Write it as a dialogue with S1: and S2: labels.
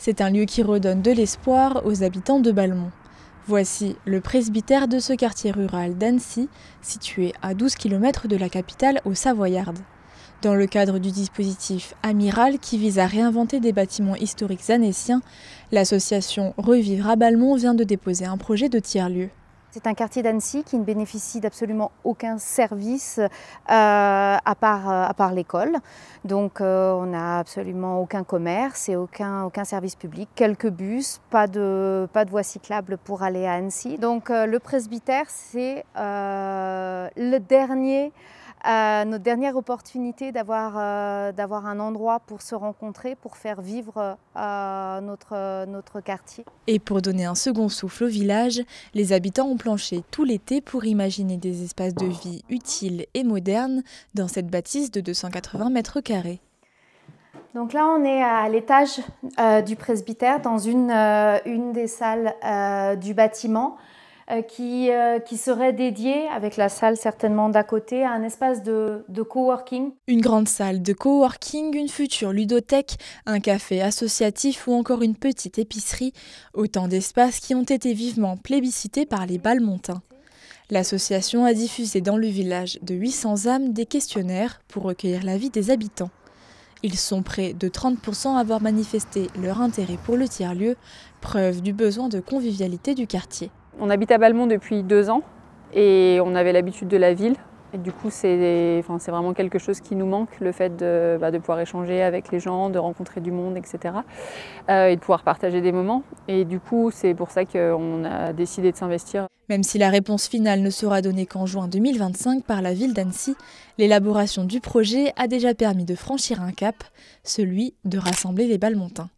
S1: C'est un lieu qui redonne de l'espoir aux habitants de Balmont. Voici le presbytère de ce quartier rural d'Annecy, situé à 12 km de la capitale aux Savoyardes. Dans le cadre du dispositif Amiral qui vise à réinventer des bâtiments historiques annéciens, l'association Revivre à Balmont vient de déposer un projet de tiers-lieu.
S2: C'est un quartier d'Annecy qui ne bénéficie d'absolument aucun service à part l'école. Donc on n'a absolument aucun commerce et aucun service public. Quelques bus, pas de voie cyclable pour aller à Annecy. Donc le presbytère, c'est notre dernière opportunité d'avoir un endroit pour se rencontrer, pour faire vivre notre quartier.
S1: Et pour donner un second souffle au village, les habitants ont planché tout l'été pour imaginer des espaces de vie utiles et modernes dans cette bâtisse de 280 mètres carrés.
S2: Donc là, on est à l'étage du presbytère, dans une des salles du bâtiment. Qui serait dédiée, avec la salle certainement d'à côté, à un espace de coworking.
S1: Une grande salle de coworking, une future ludothèque, un café associatif ou encore une petite épicerie, autant d'espaces qui ont été vivement plébiscités par les Balmontains. L'association a diffusé dans le village de 800 âmes des questionnaires pour recueillir l'avis des habitants. Ils sont près de 30% à avoir manifesté leur intérêt pour le tiers-lieu, preuve du besoin de convivialité du quartier.
S3: On habite à Balmont depuis 2 ans et on avait l'habitude de la ville. Et du coup, c'est vraiment quelque chose qui nous manque, le fait de pouvoir échanger avec les gens, de rencontrer du monde, etc. Et de pouvoir partager des moments. Et du coup, c'est pour ça qu'on a décidé de s'investir.
S1: Même si la réponse finale ne sera donnée qu'en juin 2025 par la ville d'Annecy, l'élaboration du projet a déjà permis de franchir un cap, celui de rassembler les Balmontains.